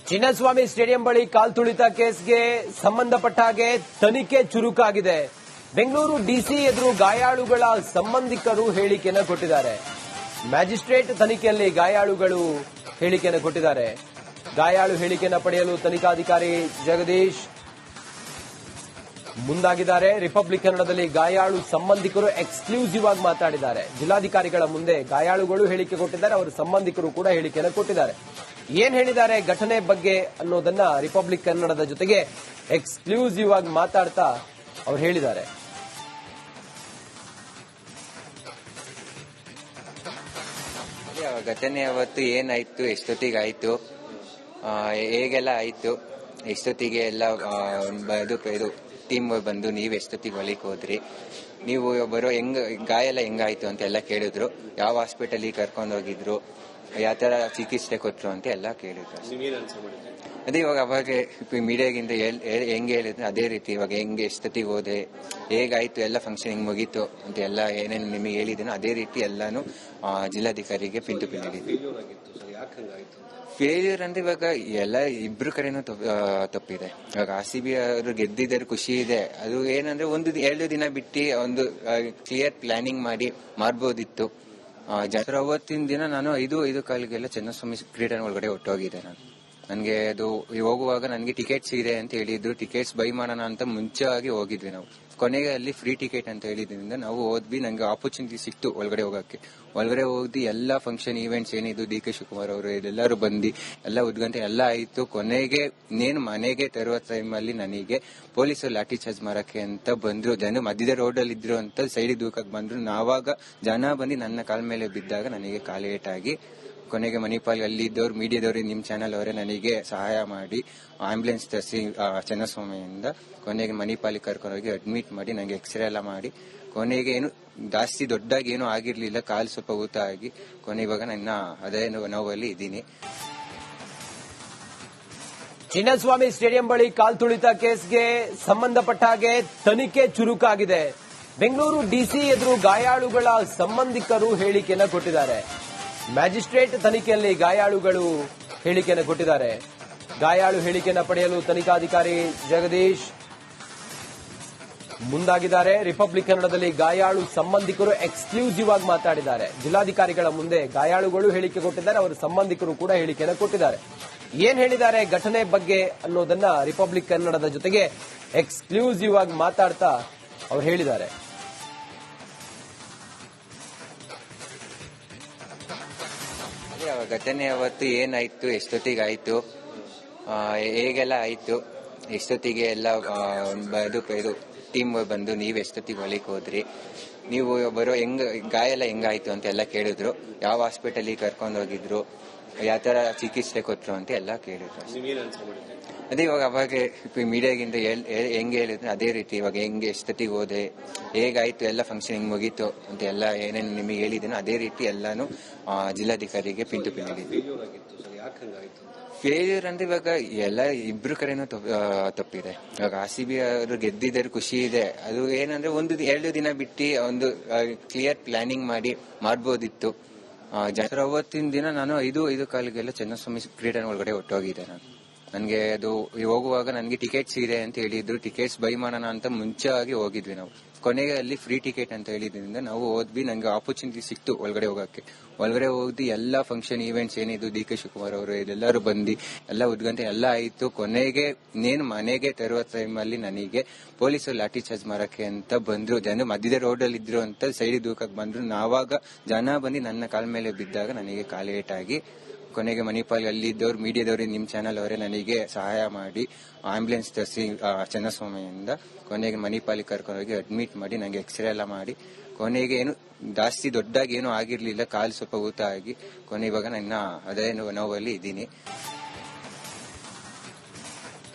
Chinnaswamy stadium ಬಳಿ ಕಾಲ್ತುಳಿತ ಕೇಸ್ಗೆ ಸಂಬಂಧಪಟ್ಟ ಹಾಗೆ ತನಿಖೆ ಚುರುಕಾಗಿದೆ. ಬೆಂಗಳೂರು ಡಿಸಿ ಎದುರು ಗಾಯಾಳುಗಳ ಸಂಬಂಧಿಕರು ಹೇಳಿಕೆಯನ್ನು ಕೊಟ್ಟಿದ್ದಾರೆ. ಮ್ಯಾಜಿಸ್ಟ್ರೇಟ್ ತನಿಖೆಯಲ್ಲಿ ಗಾಯಾಳುಗಳು ಹೇಳಿಕೆಯನ್ನು ಕೊಟ್ಟಿದ್ದಾರೆ. ಗಾಯಾಳು ಹೇಳಿಕೆಯನ್ನು ಪಡೆಯಲು ತನಿಖಾಧಿಕಾರಿ ಜಗದೀಶ್ ಮುಂದಾಗಿದ್ದಾರೆ. ರಿಪಬ್ಲಿಕ್ ಕನ್ನಡದಲ್ಲಿ ಗಾಯಾಳು ಸಂಬಂಧಿಕರು ಎಕ್ಸ್ಕ್ಲೂಸಿವ್ ಆಗಿ ಮಾತಾಡಿದ್ದಾರೆ. ಜಿಲ್ಲಾಧಿಕಾರಿಗಳ ಮುಂದೆ ಗಾಯಾಳುಗಳು ಹೇಳಿಕೆ ಕೊಟ್ಟಿದ್ದಾರೆ, ಅವರ ಸಂಬಂಧಿಕರು ಕೂಡ ಹೇಳಿಕೆಯನ್ನು ಕೊಟ್ಟಿದ್ದಾರೆ. ಏನ್ ಹೇಳಿದ್ದಾರೆ ಘಟನೆ ಬಗ್ಗೆ ಅನ್ನೋದನ್ನ ರಿಪಬ್ಲಿಕ್ ಕನ್ನಡದ ಜೊತೆಗೆ ಎಕ್ಸ್ಕ್ಲೂಸಿವ್ ಆಗಿ ಮಾತಾಡ್ತಾ ಅವ್ರು ಹೇಳಿದ್ದಾರೆ. ಘಟನೆ ಅವತ್ತು ಏನಾಯ್ತು, ಎಷ್ಟೊತ್ತಿಗಾಯ್ತು, ಹೇಗೆಲ್ಲ ಆಯ್ತು, ಎಷ್ಟೊತ್ತಿಗೆ ಎಲ್ಲ ಇದು ಟೀಮ್ ಬಂದು ನೀವು ಎಷ್ಟೊತ್ತಿಗೆ ಹೊಲಿಕ್ ಹೋದ್ರಿ, ನೀವು ಬರೋ ಗಾಯ ಎಲ್ಲ ಹೆಂಗಾಯ್ತು ಅಂತ ಎಲ್ಲ ಕೇಳಿದ್ರು. ಯಾವ ಹಾಸ್ಪಿಟಲಿಗೆ ಕರ್ಕೊಂಡು ಹೋಗಿದ್ರು, ಯಾವ ತರ ಚಿಕಿತ್ಸೆ ಕೊಟ್ರು ಅಂತ ಎಲ್ಲ ಕೇಳಿದ್ರು. ಅದೇ ಇವಾಗ ಅವಾಗ ಮೀಡಿಯಾಗಿಂದ ಹೆಂಗೆ ಹೇಳಿದ್ರೆ ಅದೇ ರೀತಿ ಇವಾಗ ಹೆಂಗೆ ಎಷ್ಟೊತ್ತಿಗೆ ಹೋದೆ, ಹೇಗಾಯ್ತು, ಎಲ್ಲ ಫಂಕ್ಷನ್ ಹೆಂಗ್ ಮುಗೀತು ಅಂತ ಎಲ್ಲ ಏನೇನು ನಿಮಗೆ ಹೇಳಿದ್ದೀನೋ ಅದೇ ರೀತಿ ಎಲ್ಲಾನು ಜಿಲ್ಲಾಧಿಕಾರಿಗೆ ಪಿಂಟು ಹೇಳಿದ್ವಿ. ಫೇಲ್ಯೂರ್ ಅಂದ್ರೆ ಇವಾಗ ಎಲ್ಲ ಇಬ್ರು ಕಡೆನೂ ತಪ್ಪಿದೆ. ಇವಾಗ RCB ಅವರು ಗೆದ್ದಿದ್ದಾರೆ, ಖುಷಿ ಇದೆ. ಅದು ಏನಂದ್ರೆ ಎರಡು ದಿನ ಬಿಟ್ಟು ಒಂದು ಕ್ಲಿಯರ್ ಪ್ಲಾನಿಂಗ್ ಮಾಡಿ ಮಾಡ್ಬೋದಿತ್ತು. ಅವತ್ತಿನ ದಿನ ನಾನು 5:15 ಚೆನ್ನಸ್ವಾಮಿ ಕ್ರೀಡಾ ಒಳಗಡೆ ಹೊಟ್ಟೋಗಿದ್ದೆ. ನನಗೆ ಅದು ಹೋಗುವಾಗ ನನಗೆ ಟಿಕೆಟ್ಸ್ ಇದೆ ಅಂತ ಹೇಳಿದ್ರು. ಟಿಕೆಟ್ಸ್ ಬೈ ಮಾಡೋಣ ಅಂತ ಮುಂಚೆಯಾಗಿ ಹೋಗಿದ್ವಿ ನಾವು. ಕೊನೆಗೆ ಅಲ್ಲಿ ಫ್ರೀ ಟಿಕೆಟ್ ಅಂತ ಹೇಳಿದ್ರಿಂದ ನಾವು ಹೋದ್ವಿ. ನಂಗೆ ಆಪರ್ಚುನಿಟಿ ಸಿಕ್ತು ಒಳಗಡೆ ಹೋಗಕ್ಕೆ. ಒಳಗಡೆ ಹೋಗಿ ಎಲ್ಲ ಫಂಕ್ಷನ್ ಈವೆಂಟ್ಸ್ ಏನಿದ್ದು DK ಶಿವಕುಮಾರ್ ಅವರು ಎಲ್ಲರೂ ಬಂದು ಎಲ್ಲ ಉದ್ಘಾಟನೆ ಎಲ್ಲ ಆಯ್ತು. ಕೊನೆಗೆ ಮನೆಗೆ ತರುವ ಟೈಮಲ್ಲಿ ನನಗೆ ಪೊಲೀಸರು ಲಾಠಿ ಚಾರ್ಜ್ ಮಾಡಕ್ಕೆ ಅಂತ ಬಂದ್ರು. ಜನ ಮಧ್ಯದ ರೋಡ್ ಅಲ್ಲಿ ಇದ್ರು ಅಂತ ಸೈಡಿಗೆ ದೂಕಕ್ಕೆ ಬಂದ್ರು. ನಾವಾಗ ಜನ ಬಂದು ನನ್ನ ಕಾಲ ಮೇಲೆ ಬಿದ್ದಾಗ ನನಗೆ ಕಾಲೇಟಾಗಿ ಕೊನೆಗೆ ಮಣಿಪಾಲ್ ಅಲ್ಲಿ ಇದ್ದವ್ರು ಮೀಡಿಯಾದವರು ನಿಮ್ ಚಾನೆಲ್ ಅವರೇ ನನಗೆ ಸಹಾಯ ಮಾಡಿ ಆಂಬ್ಯುಲೆನ್ಸ್ ತರಿಸಿ ಚೆನ್ನಸ್ವಾಮಿಯಿಂದ ಕೊನೆಗೆ ಮಣಿಪಾಲಿಗೆ ಕರ್ಕೊಂಡೋಗಿ ಅಡ್ಮಿಟ್ ಮಾಡಿ ನಂಗೆ ಎಕ್ಸ್ರೇ ಎಲ್ಲ ಮಾಡಿ ಕೊನೆಗೆ ಏನು ಜಾಸ್ತಿ ದೊಡ್ಡಾಗಿ ಏನೂ ಆಗಿರ್ಲಿಲ್ಲ. ಕಾಲು ಸ್ವಲ್ಪ ಊತ ಆಗಿ ಕೊನೆ ಇವಾಗ ನನ್ನ ಅದೇ ನೋವಲ್ಲಿ ಇದ್ದೀನಿ. ಚಿನ್ನಸ್ವಾಮಿ ಸ್ಟೇಡಿಯಂ ಬಳಿ ಕಾಲ್ತುಳಿತ ಕೇಸ್ಗೆ ಸಂಬಂಧಪಟ್ಟ ಹಾಗೆ ತನಿಖೆ ಚುರುಕಾಗಿದೆ. ಬೆಂಗಳೂರು ಡಿಸಿ ಎದುರು ಗಾಯಾಳುಗಳ ಸಂಬಂಧಿಕರು ಹೇಳಿಕೆಯನ್ನು ಕೊಟ್ಟಿದ್ದಾರೆ. ಮ್ಯಾಜಿಸ್ಟ್ರೇಟ್ ತನಿಖೆಯಲ್ಲಿ ಗಾಯಾಳುಗಳು ಹೇಳಿಕೆಯನ್ನು ಕೊಟ್ಟಿದ್ದಾರೆ. ಗಾಯಾಳು ಹೇಳಿಕೆಯನ್ನು ಪಡೆಯಲು ತನಿಖಾಧಿಕಾರಿ ಜಗದೀಶ್ ಮುಂದಾಗಿದ್ದಾರೆ. ರಿಪಬ್ಲಿಕ್ ಕನ್ನಡದಲ್ಲಿ ಗಾಯಾಳು ಸಂಬಂಧಿಕರು ಎಕ್ಸ್ಕ್ಲೂಸಿವ್ ಆಗಿ ಮಾತಾಡಿದ್ದಾರೆ. ಜಿಲ್ಲಾಧಿಕಾರಿಗಳ ಮುಂದೆ ಗಾಯಾಳುಗಳು ಹೇಳಿಕೆ ಕೊಟ್ಟಿದ್ದಾರೆ, ಅವರ ಸಂಬಂಧಿಕರು ಕೂಡ ಹೇಳಿಕೆಯನ್ನು ಕೊಟ್ಟಿದ್ದಾರೆ. ಏನ್ ಹೇಳಿದ್ದಾರೆ ಘಟನೆ ಬಗ್ಗೆ ಅನ್ನೋದನ್ನ ರಿಪಬ್ಲಿಕ್ ಕನ್ನಡದ ಜೊತೆಗೆ ಎಕ್ಸ್ಕ್ಲೂಸಿವ್ ಆಗಿ ಮಾತಾಡ್ತಾ ಅವ್ರು ಹೇಳಿದ್ದಾರೆ. ಘಟನೆ ಅವತ್ತು ಏನಾಯ್ತು, ಎಷ್ಟೊತ್ತಿಗಾಯ್ತು, ಹೇಗೆಲ್ಲ ಆಯ್ತು, ಎಷ್ಟೊತ್ತಿಗೆ ಎಲ್ಲ ಇದು ಟೀಮ್ ಬಂದು ನೀವು ಎಷ್ಟೊತ್ತಿಗೆ ಹೊಲಿಕ್ ಹೋದ್ರಿ, ನೀವು ಬರೋ ಗಾಯ ಎಲ್ಲ ಹೆಂಗಾಯ್ತು ಅಂತ ಎಲ್ಲ ಕೇಳಿದ್ರು. ಯಾವ ಹಾಸ್ಪಿಟಲಿಗೆ ಕರ್ಕೊಂಡು ಹೋಗಿದ್ರು, ಯಾವ ತರ ಚಿಕಿತ್ಸೆ ಕೊಟ್ರು ಅಂತ ಎಲ್ಲ ಕೇಳಿದ್ರು. ಅದೇ ಇವಾಗ ಅವಾಗ ಮೀಡಿಯಾಗಿಂದ ಹೆಂಗೆ ಹೇಳಿದ್ರೆ ಅದೇ ರೀತಿ ಇವಾಗ ಹೆಂಗೆ ಎಷ್ಟೊತ್ತಿಗೆ ಹೋದೆ, ಹೇಗಾಯ್ತು, ಎಲ್ಲ ಫಂಕ್ಷನ್ ಹೆಂಗ್ ಮುಗೀತು ಅಂತ ಎಲ್ಲ ಏನೇನು ನಿಮಗೆ ಹೇಳಿದ್ದೀನೋ ಅದೇ ರೀತಿ ಎಲ್ಲಾನು ಜಿಲ್ಲಾಧಿಕಾರಿಗೆ ಪಿಂಟು ಹೇಳಿದ್ವಿ. ಫೇಲ್ಯೂರ್ ಅಂದ್ರೆ ಇವಾಗ ಎಲ್ಲ ಇಬ್ರು ಕಡೆನೂ ತಪ್ಪಿದೆ. ಇವಾಗ RCB ಅವರು ಗೆದ್ದಿದ್ದಾರೆ, ಖುಷಿ ಇದೆ. ಅದು ಏನಂದ್ರೆ ಎರಡು ದಿನ ಬಿಟ್ಟು ಒಂದು ಕ್ಲಿಯರ್ ಪ್ಲಾನಿಂಗ್ ಮಾಡಿ ಮಾಡ್ಬೋದಿತ್ತು. ಅವತ್ತಿನ ದಿನ ನಾನು 5:15 ಚೆನ್ನಸ್ವಾಮಿ ಕ್ರೀಡಾ ಒಳಗಡೆ ಹೊಟ್ಟೋಗಿದ್ದೆ. ನನಗೆ ಅದು ಹೋಗುವಾಗ ನನಗೆ ಟಿಕೆಟ್ಸ್ ಇದೆ ಅಂತ ಹೇಳಿದ್ರು. ಟಿಕೆಟ್ಸ್ ಬೈ ಮಾಡೋಣ ಅಂತ ಮುಂಚೆಯಾಗಿ ಹೋಗಿದ್ವಿ ನಾವು. ಕೊನೆಗೆ ಅಲ್ಲಿ ಫ್ರೀ ಟಿಕೆಟ್ ಅಂತ ಹೇಳಿದ್ರಿಂದ ನಾವು ಹೋದ್ವಿ. ನಂಗೆ ಆಪರ್ಚುನಿಟಿ ಸಿಕ್ತು ಒಳಗಡೆ ಹೋಗಕ್ಕೆ. ಒಳಗಡೆ ಹೋಗಿ ಎಲ್ಲ ಫಂಕ್ಷನ್ ಈವೆಂಟ್ಸ್ ಏನಿದ್ದು DK ಶಿವಕುಮಾರ್ ಅವರು ಎಲ್ಲರೂ ಬಂದು ಎಲ್ಲ ಉದ್ಘಾಟನೆ ಎಲ್ಲ ಆಯ್ತು. ಕೊನೆಗೆ ಮನೆಗೆ ತರುವ ಟೈಮಲ್ಲಿ ನನಗೆ ಪೊಲೀಸರು ಲಾಠಿ ಚಾರ್ಜ್ ಮಾಡಕ್ಕೆ ಅಂತ ಬಂದ್ರು. ಜನ ಮಧ್ಯದ ರೋಡ್ ಅಲ್ಲಿ ಇದ್ರು ಅಂತ ಸೈಡಿಗೆ ದೂಕಕ್ಕೆ ಬಂದ್ರು. ನಾವಾಗ ಜನ ಬಂದು ನನ್ನ ಕಾಲ ಮೇಲೆ ಬಿದ್ದಾಗ ನನಗೆ ಕಾಲೇಟಾಗಿ ಕೊನೆಗೆ ಮಣಿಪಾಲ್ ಅಲ್ಲಿ ಇದ್ದವ್ರು ಮೀಡಿಯಾದವರು ನಿಮ್ ಚಾನೆಲ್ ಅವರೇ ನನಗೆ ಸಹಾಯ ಮಾಡಿ ಆಂಬ್ಯುಲೆನ್ಸ್ ತರಿಸಿ ಚೆನ್ನಸ್ವಾಮಿಯಿಂದ ಕೊನೆಗೆ ಮಣಿಪಾಲಿಗೆ ಕರ್ಕೊಂಡೋಗಿ ಅಡ್ಮಿಟ್ ಮಾಡಿ ನಂಗೆ ಎಕ್ಸ್ರೇ ಎಲ್ಲ ಮಾಡಿ ಕೊನೆಗೆ ಏನು ಜಾಸ್ತಿ ದೊಡ್ಡಾಗಿ ಏನೂ ಆಗಿರ್ಲಿಲ್ಲ. ಕಾಲು ಸ್ವಲ್ಪ ಊತ ಆಗಿ ಕೊನೆ ಇವಾಗ ನನ್ನ ಅದೇ ನೋವಲ್ಲಿ ಇದ್ದೀನಿ.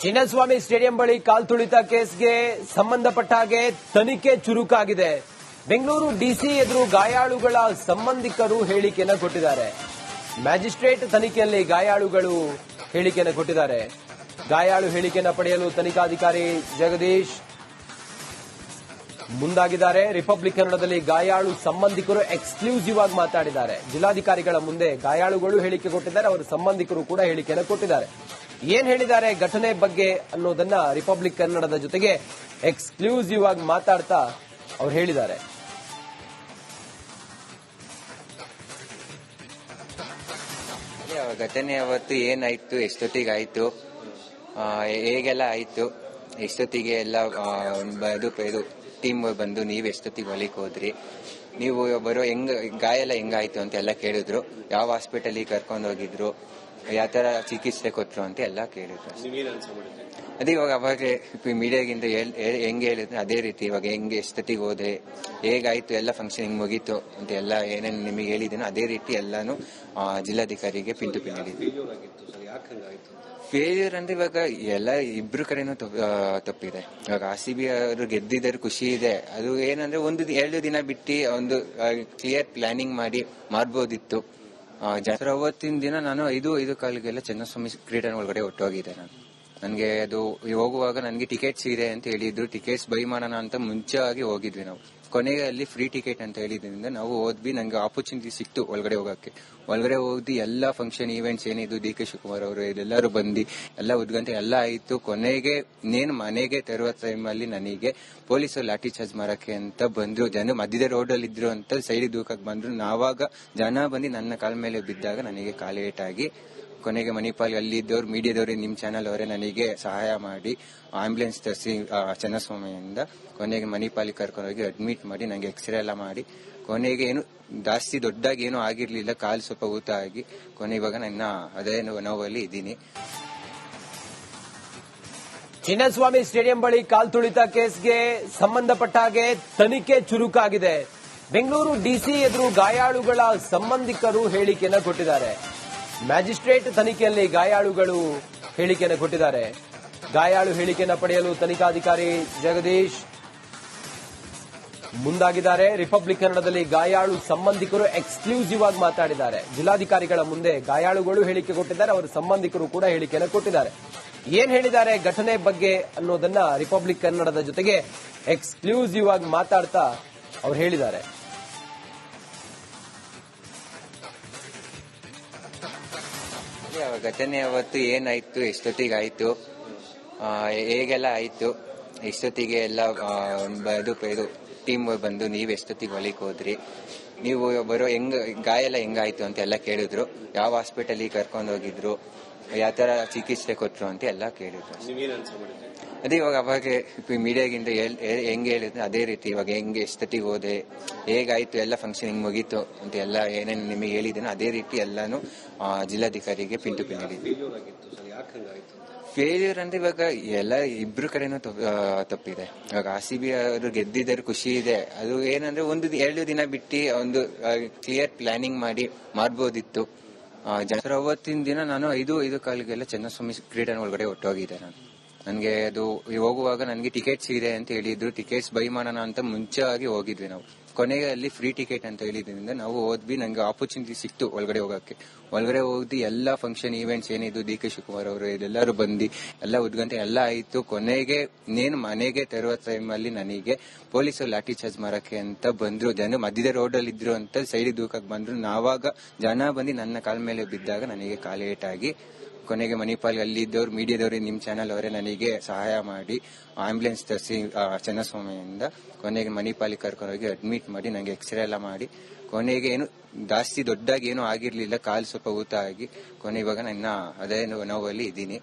ಚಿನ್ನಸ್ವಾಮಿ ಸ್ಟೇಡಿಯಂ ಬಳಿ ಕಾಲ್ತುಳಿತ ಕೇಸ್ಗೆ ಸಂಬಂಧಪಟ್ಟ ಹಾಗೆ ತನಿಖೆ ಚುರುಕಾಗಿದೆ. ಬೆಂಗಳೂರು ಡಿಸಿ ಎದುರು ಗಾಯಾಳುಗಳ ಸಂಬಂಧಿಕರು ಹೇಳಿಕೆಯನ್ನು ಕೊಟ್ಟಿದ್ದಾರೆ. ಮ್ಯಾಜಿಸ್ಟ್ರೇಟ್ ತನಿಖೆಯಲ್ಲಿ ಗಾಯಾಳುಗಳು ಹೇಳಿಕೆಯನ್ನು ಕೊಟ್ಟಿದ್ದಾರೆ. ಗಾಯಾಳು ಹೇಳಿಕೆಯನ್ನು ಪಡೆಯಲು ತನಿಖಾಧಿಕಾರಿ ಜಗದೀಶ್ ಮುಂದಾಗಿದ್ದಾರೆ. ರಿಪಬ್ಲಿಕ್ ಕನ್ನಡದಲ್ಲಿ ಗಾಯಾಳು ಸಂಬಂಧಿಕರು ಎಕ್ಸ್ಕ್ಲೂಸಿವ್ ಆಗಿ ಮಾತಾಡಿದ್ದಾರೆ. ಜಿಲ್ಲಾಧಿಕಾರಿಗಳ ಮುಂದೆ ಗಾಯಾಳುಗಳು ಹೇಳಿಕೆ ಕೊಟ್ಟಿದ್ದಾರೆ, ಅವರ ಸಂಬಂಧಿಕರು ಕೂಡ ಹೇಳಿಕೆಯನ್ನು ಕೊಟ್ಟಿದ್ದಾರೆ. ಏನ್ ಹೇಳಿದ್ದಾರೆ ಘಟನೆ ಬಗ್ಗೆ ಅನ್ನೋದನ್ನ ರಿಪಬ್ಲಿಕ್ ಕನ್ನಡದ ಜೊತೆಗೆ ಎಕ್ಸ್ಕ್ಲೂಸಿವ್ ಆಗಿ ಮಾತಾಡ್ತಾ ಅವ್ರು ಹೇಳಿದ್ದಾರೆ. ಘಟನೆ ಅವತ್ತು ಏನಾಯ್ತು, ಎಷ್ಟೊತ್ತಿಗಾಯ್ತು, ಹೇಗೆಲ್ಲ ಆಯ್ತು, ಎಷ್ಟೊತ್ತಿಗೆ ಎಲ್ಲ ಇದು ಟೀಮ್ ಬಂದು ನೀವು ಎಷ್ಟೊತ್ತಿಗೆ ಹೊಲಿಕ್ ಹೋದ್ರಿ, ನೀವು ಬರೋ ಗಾಯ ಎಲ್ಲ ಹೆಂಗಾಯ್ತು ಅಂತ ಎಲ್ಲ ಕೇಳಿದ್ರು. ಯಾವ ಹಾಸ್ಪಿಟಲಿಗೆ ಕರ್ಕೊಂಡು ಹೋಗಿದ್ರು, ಯಾವ ತರ ಚಿಕಿತ್ಸೆ ಕೊಟ್ರು ಅಂತ ಎಲ್ಲ ಕೇಳಿದ್ರು. ಅದೇ ಇವಾಗ ಅವಾಗ ಮೀಡಿಯಾಗಿಂದ ಹೆಂಗೆ ಹೇಳಿದ್ರೆ ಅದೇ ರೀತಿ ಇವಾಗ ಹೆಂಗೆ ಎಷ್ಟೊತ್ತಿಗೆ ಹೋದೆ, ಹೇಗಾಯ್ತು, ಎಲ್ಲ ಫಂಕ್ಷನ್ ಹಿಂಗ್ ಮುಗೀತು ಅಂತ ಎಲ್ಲ ಏನೇನು ನಿಮಗೆ ಹೇಳಿದ್ದೀನೋ ಅದೇ ರೀತಿ ಎಲ್ಲಾನು ಜಿಲ್ಲಾಧಿಕಾರಿಗೆ ಪಿನ್ ಹೇಳಿದ್ವಿ. ಫೇಲ್ಯೂರ್ ಅಂದ್ರೆ ಇವಾಗ ಎಲ್ಲ ಇಬ್ರು ಕಡೆನೂ ತಪ್ಪಿದೆ. ಇವಾಗ RCB ಅವರು ಗೆದ್ದಿದ್ದಾರೆ, ಖುಷಿ ಇದೆ. ಅದು ಏನಂದ್ರೆ ಎರಡು ದಿನ ಬಿಟ್ಟು ಒಂದು ಕ್ಲಿಯರ್ ಪ್ಲಾನಿಂಗ್ ಮಾಡಿ ಮಾಡ್ಬೋದಿತ್ತು. ಅವತ್ತಿನ ದಿನ ನಾನು 5:15 ಚೆನ್ನಸ್ವಾಮಿ ಕ್ರೀಡಾ ಒಳಗಡೆ ಹೊಟ್ಟೋಗಿದ್ದೆ. ನನಗೆ ಅದು ಹೋಗುವಾಗ ನನಗೆ ಟಿಕೆಟ್ಸ್ ಇದೆ ಅಂತ ಹೇಳಿದ್ರು. ಟಿಕೆಟ್ಸ್ ಬೈ ಮಾಡೋಣ ಅಂತ ಮುಂಚೆ ಆಗಿ ಹೋಗಿದ್ವಿ ನಾವು. ಕೊನೆಗೆ ಅಲ್ಲಿ ಫ್ರೀ ಟಿಕೆಟ್ ಅಂತ ಹೇಳಿದ್ರಿಂದ ನಾವು ಹೋದ್ವಿ. ನಂಗೆ ಆಪರ್ಚುನಿಟಿ ಸಿಕ್ತು ಒಳಗಡೆ ಹೋಗಕ್ಕೆ. ಒಳಗಡೆ ಹೋಗಿ ಎಲ್ಲ ಫಂಕ್ಷನ್ ಈವೆಂಟ್ಸ್ ಏನಿದ್ದು DK ಶಿವಕುಮಾರ್ ಅವರು ಎಲ್ಲರೂ ಬಂದು ಎಲ್ಲ ಉದ್ಗಂಟೆ ಎಲ್ಲ ಆಯ್ತು. ಕೊನೆಗೆ ನೇನು ಮನೆಗೆ ತರುವ ಟೈಮಲ್ಲಿ ನನಗೆ ಪೊಲೀಸರು ಲಾಠಿ ಚಾರ್ಜ್ ಮಾಡಕ್ಕೆ ಅಂತ ಬಂದ್ರು. ಜನ ಮಧ್ಯದ ರೋಡ್ ಅಲ್ಲಿ ಇದ್ರು ಅಂತ ಸೈಡ್ ದೂಕಕ್ಕೆ ಬಂದ್ರು. ನಾವಾಗ ಜನ ಬಂದು ನನ್ನ ಕಾಲ ಮೇಲೆ ಬಿದ್ದಾಗ ನನಗೆ ಕಾಲೇಟಾಗಿ ಕೊನೆಗೆ ಮಣಿಪಾಲ್ ಅಲ್ಲಿದ್ದವ್ರು ಮೀಡಿಯಾದವ್ರು ನಿಮ್ಮ ಚಾನಲ್ ಅವರೇ ನನಗೆ ಸಹಾಯ ಮಾಡಿ ಆಂಬ್ಯುಲೆನ್ಸ್ ತರಿಸಿ ಚೆನ್ನಸ್ವಾಮಿಯಿಂದ ಕೊನೆಗೆ ಮಣಿಪಾಲಿಗೆ ಕರ್ಕೊಂಡೋಗಿ ಅಡ್ಮಿಟ್ ಮಾಡಿ ನನಗೆ ಎಕ್ಸ್ರೇ ಎಲ್ಲ ಮಾಡಿ ಕೊನೆಗೆ ಏನು ಜಾಸ್ತಿ ದೊಡ್ಡದಾಗಿ ಏನೂ ಆಗಿರ್ಲಿಲ್ಲ. ಕಾಲು ಸ್ವಲ್ಪ ಊತ ಆಗಿ ಕೊನೆ ಇವಾಗ ನನ್ನ ಅದೇ ನೋವಲ್ಲಿ ಇದ್ದೀನಿ. ಚಿನ್ನಸ್ವಾಮಿ ಸ್ಟೇಡಿಯಂ ಬಳಿ ಕಾಲ್ ತುಳಿತ ಕೇಸ್ಗೆ ಸಂಬಂಧಪಟ್ಟ ಹಾಗೆ ತನಿಖೆ ಚುರುಕಾಗಿದೆ. ಬೆಂಗಳೂರು DC ಎದುರು ಗಾಯಾಳುಗಳ ಸಂಬಂಧಿಕರು ಹೇಳಿಕೆಯನ್ನು ಕೊಟ್ಟಿದ್ದಾರೆ. ಮ್ಯಾಜಿಸ್ಟ್ರೇಟ್ ತನಿಖೆಯಲ್ಲಿ ಗಾಯಾಳುಗಳು ಹೇಳಿಕೆಯನ್ನು ಕೊಟ್ಟಿದ್ದಾರೆ. ಗಾಯಾಳು ಹೇಳಿಕೆಯನ್ನು ಪಡೆಯಲು ತನಿಖಾಧಿಕಾರಿ ಜಗದೀಶ್ ಮುಂದಾಗಿದ್ದಾರೆ. ರಿಪಬ್ಲಿಕ್ ಕನ್ನಡದಲ್ಲಿ ಗಾಯಾಳು ಸಂಬಂಧಿಕರು ಎಕ್ಸ್ಕ್ಲೂಸಿವ್ ಆಗಿ ಮಾತಾಡಿದ್ದಾರೆ. ಜಿಲ್ಲಾಧಿಕಾರಿಗಳ ಮುಂದೆ ಗಾಯಾಳುಗಳು ಹೇಳಿಕೆ ಕೊಟ್ಟಿದ್ದಾರೆ, ಅವರ ಸಂಬಂಧಿಕರು ಕೂಡ ಹೇಳಿಕೆಯನ್ನು ಕೊಟ್ಟಿದ್ದಾರೆ. ಏನ್ ಹೇಳಿದ್ದಾರೆ ಘಟನೆ ಬಗ್ಗೆ ಅನ್ನೋದನ್ನ ರಿಪಬ್ಲಿಕ್ ಕನ್ನಡದ ಜೊತೆಗೆ ಎಕ್ಸ್ಕ್ಲೂಸಿವ್ ಆಗಿ ಮಾತಾಡ್ತಾ ಅವ್ರು ಹೇಳಿದ್ದಾರೆ. ಘಟನೆ ಅವತ್ತು ಏನಾಯ್ತು, ಎಷ್ಟೊತ್ತಿಗಾಯ್ತು, ಹೇಗೆಲ್ಲ ಆಯ್ತು, ಎಷ್ಟೊತ್ತಿಗೆ ಎಲ್ಲ ಇದು ಟೀಮ್ ಬಂದು ನೀವು ಎಷ್ಟೊತ್ತಿಗೆ ಹೊಲಿಕ್ ಹೋದ್ರಿ, ನೀವು ಬರೋ ಗಾಯ ಎಲ್ಲ ಹೆಂಗಾಯ್ತು ಅಂತ ಎಲ್ಲ ಕೇಳಿದ್ರು. ಯಾವ ಹಾಸ್ಪಿಟಲಿಗೆ ಕರ್ಕೊಂಡು ಹೋಗಿದ್ರು, ಯಾವ ತರ ಚಿಕಿತ್ಸೆ ಕೊಟ್ರು ಅಂತ ಎಲ್ಲ ಕೇಳಿದ್ರು. ಅದೇ ಇವಾಗ ಅವಾಗ ಮೀಡಿಯಾಗಿಂದ ಹೆಂಗೆ ಹೇಳಿದ್ರೆ ಅದೇ ರೀತಿ ಇವಾಗ ಹೆಂಗೆ ಎಷ್ಟೊತ್ತಿಗೆ ಹೋದೆ, ಹೇಗಾಯ್ತು, ಎಲ್ಲ ಫಂಕ್ಷನ್ ಹಿಂಗ್ ಮುಗೀತು ಅಂತ ಎಲ್ಲ ಏನೇನು ನಿಮಗೆ ಹೇಳಿದ್ದೀನೋ ಅದೇ ರೀತಿ ಎಲ್ಲಾನು ಜಿಲ್ಲಾಧಿಕಾರಿಗೆ ಪಿನ್ ಹೇಳಿದ್ವಿ. ಫೇಲ್ಯೂರ್ ಅಂದ್ರೆ ಇವಾಗ ಎಲ್ಲ ಇಬ್ರು ಕಡೆನೂ ತಪ್ಪಿದೆ. ಇವಾಗ RCB ಅವರು ಗೆದ್ದಿದ್ದಾರೆ, ಖುಷಿ ಇದೆ. ಅದು ಏನಂದ್ರೆ ಎರಡು ದಿನ ಬಿಟ್ಟು ಒಂದು ಕ್ಲಿಯರ್ ಪ್ಲಾನಿಂಗ್ ಮಾಡಿ ಮಾಡ್ಬೋದಿತ್ತು. ಅವತ್ತಿನ ದಿನ ನಾನು 5:15 ಚೆನ್ನಸ್ವಾಮಿ ಕ್ರೀಡಾ ಒಳಗಡೆ ಹೊಟ್ಟೋಗಿದ್ದೆ. ನನಗೆ ಅದು ಹೋಗುವಾಗ ನನಗೆ ಟಿಕೆಟ್ಸ್ ಇದೆ ಅಂತ ಹೇಳಿದ್ರು. ಟಿಕೆಟ್ಸ್ ಬೈ ಮಾಡೋಣ ಅಂತ ಮುಂಚೆ ಆಗಿ ಹೋಗಿದ್ವಿ ನಾವು. ಕೊನೆಗೆ ಅಲ್ಲಿ ಫ್ರೀ ಟಿಕೆಟ್ ಅಂತ ಹೇಳಿದ್ರಿಂದ ನಾವು ಹೋದ್ವಿ. ನಂಗೆ ಆಪರ್ಚುನಿಟಿ ಸಿಕ್ತು ಒಳಗಡೆ ಹೋಗಕ್ಕೆ. ಒಳಗಡೆ ಹೋಗಿ ಎಲ್ಲ ಫಂಕ್ಷನ್ ಈವೆಂಟ್ಸ್ ಏನಿದ್ದು DK ಶಿವಕುಮಾರ್ ಅವರು ಎಲ್ಲರೂ ಬಂದು ಎಲ್ಲ ಉದ್ಗಂಟೆ ಎಲ್ಲ ಆಯ್ತು. ಕೊನೆಗೆ ನೇನು ಮನೆಗೆ ತರುವ ಟೈಮಲ್ಲಿ ನನಗೆ ಪೊಲೀಸರು ಲಾಠಿ ಚಾರ್ಜ್ ಮಾಡಕ್ಕೆ ಅಂತ ಬಂದ್ರು. ಜನ ಮಧ್ಯದ ರೋಡ್ ಅಲ್ಲಿ ಇದ್ರು ಅಂತ ಸೈಡ್ ದೂಕಕ್ಕೆ ಬಂದ್ರು. ನಾವಾಗ ಜನ ಬಂದು ನನ್ನ ಕಾಲ ಮೇಲೆ ಬಿದ್ದಾಗ ನನಗೆ ಕಾಲೇಟಾಗಿ ಕೊನೆಗೆ ಮಣಿಪಾಲ್ ಅಲ್ಲಿದ್ದವ್ರು ಮೀಡಿಯಾದವ್ರು ನಿಮ್ಮ ಚಾನಲ್ ಅವರೇ ನನಗೆ ಸಹಾಯ ಮಾಡಿ ಆಂಬ್ಯುಲೆನ್ಸ್ ತರಿಸಿ ಚೆನ್ನಸ್ವಾಮಿಯಿಂದ ಕೊನೆಗೆ ಮಣಿಪಾಲಿಗೆ ಕರ್ಕೊಂಡೋಗಿ ಅಡ್ಮಿಟ್ ಮಾಡಿ ನನಗೆ ಎಕ್ಸ್ರೇ ಎಲ್ಲ ಮಾಡಿ ಕೊನೆಗೆ ಏನು ಜಾಸ್ತಿ ದೊಡ್ಡದಾಗಿ ಏನೂ ಆಗಿರ್ಲಿಲ್ಲ. ಕಾಲು ಸ್ವಲ್ಪ ಊತ ಆಗಿ ಕೊನೆ ಇವಾಗ ನನ್ನ ಅದೇ ನೋವಲ್ಲಿ ಇದ್ದೀನಿ.